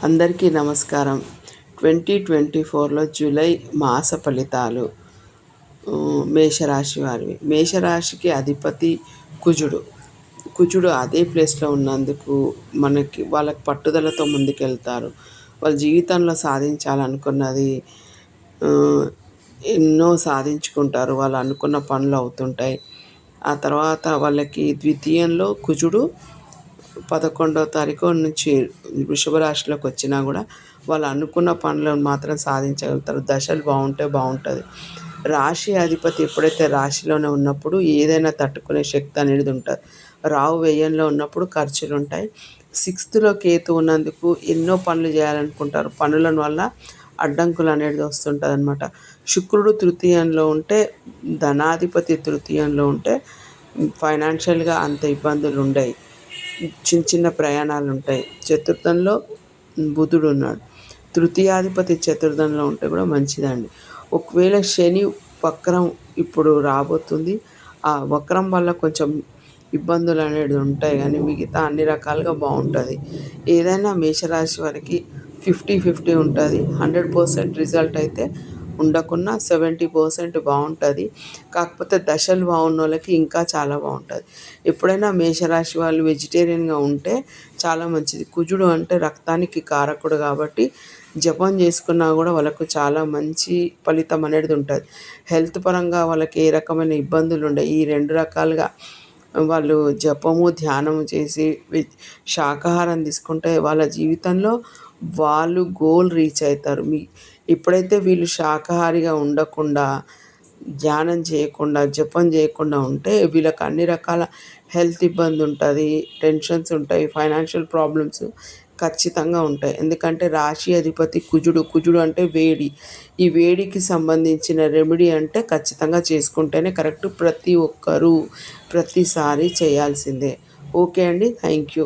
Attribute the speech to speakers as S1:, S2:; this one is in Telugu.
S1: అందరికీ నమస్కారం. 2024లో జూలై మాస ఫలితాలు మేషరాశి వారివి. మేషరాశికి అధిపతి కుజుడు. కుజుడు అదే ప్లేస్లో ఉన్నందుకు వాళ్ళకి పట్టుదలతో ముందుకెళ్తారు. వాళ్ళ జీవితంలో సాధించాలనుకున్నది ఎన్నో సాధించుకుంటారు. వాళ్ళు అనుకున్న పనులు అవుతుంటాయి. ఆ తర్వాత వాళ్ళకి ద్వితీయంలో కుజుడు 11వ తారీఖు నుంచి వృషభ రాశిలోకి వచ్చినా కూడా వాళ్ళు అనుకున్న పనులను మాత్రం సాధించగలుగుతారు. దశలు బాగుంటే బాగుంటుంది. రాశి అధిపతి ఎప్పుడైతే రాశిలోనే ఉన్నప్పుడు ఏదైనా తట్టుకునే శక్తి అనేది ఉంటుంది. రాహు వ్యయంలో ఉన్నప్పుడు ఖర్చులు ఉంటాయి. 6థ్లో కేతు ఉన్నందుకు ఎన్నో పనులు చేయాలనుకుంటారు. పనుల వల్ల అడ్డంకులు అనేది వస్తుంటుంది అనమాట. శుక్రుడు తృతీయంలో ఉంటే, ధనాధిపతి తృతీయంలో ఉంటే ఫైనాన్షియల్గా అంత ఇబ్బందులు ఉండవు. చిన్న చిన్న ప్రయాణాలు ఉంటాయి. చతుర్థంలో బుధుడు ఉన్నాడు. తృతీయాధిపతి చతుర్థంలో ఉంటే కూడా మంచిదండి. ఒకవేళ శని వక్రం ఇప్పుడు రాబోతుంది. ఆ వక్రం వల్ల కొంచెం ఇబ్బందులు అనేది ఉంటాయి, కానీ మిగతా అన్ని రకాలుగా బాగుంటుంది. ఏదైనా మేషరాశి వారికి 50-50 ఉంటుంది. 100% రిజల్ట్ అయితే ఉండకున్నా 70% బాగుంటుంది. కాకపోతే దశలు బాగున్న వాళ్ళకి ఇంకా చాలా బాగుంటుంది. ఎప్పుడైనా మేషరాశి వాళ్ళు వెజిటేరియన్గా ఉంటే చాలా మంచిది. కుజుడు అంటే రక్తానికి కారకుడు కాబట్టి జపం చేసుకున్నా కూడా వాళ్ళకు చాలా మంచి ఫలితం అనేది ఉంటుంది. హెల్త్ పరంగా వాళ్ళకి ఏ రకమైన ఇబ్బందులు ఉండవు. ఈ 2 రకాలుగా వాళ్ళు జపము ధ్యానము చేసి శాకాహారం తీసుకుంటే వాళ్ళ జీవితంలో వాళ్ళు గోల్ రీచ్ అవుతారు. ఎప్పుడైతే వీళ్ళు శాకాహారిగా ఉండకుండా, ధ్యానం చేయకుండా, జపం చేయకుండా ఉంటే వీళ్ళకి అన్ని రకాల హెల్త్ ఇబ్బంది ఉంటుంది, టెన్షన్స్ ఉంటాయి, ఫైనాన్షియల్ ప్రాబ్లమ్స్ ఖచ్చితంగా ఉంటాయి. ఎందుకంటే రాశి అధిపతి కుజుడు అంటే వేడి. ఈ వేడికి సంబంధించిన రెమెడీ అంటే ఖచ్చితంగా చేసుకుంటేనే కరెక్ట్. ప్రతి ఒక్కరూ ప్రతిసారి చేయాల్సిందే. ఓకే అండి, థ్యాంక్ యూ.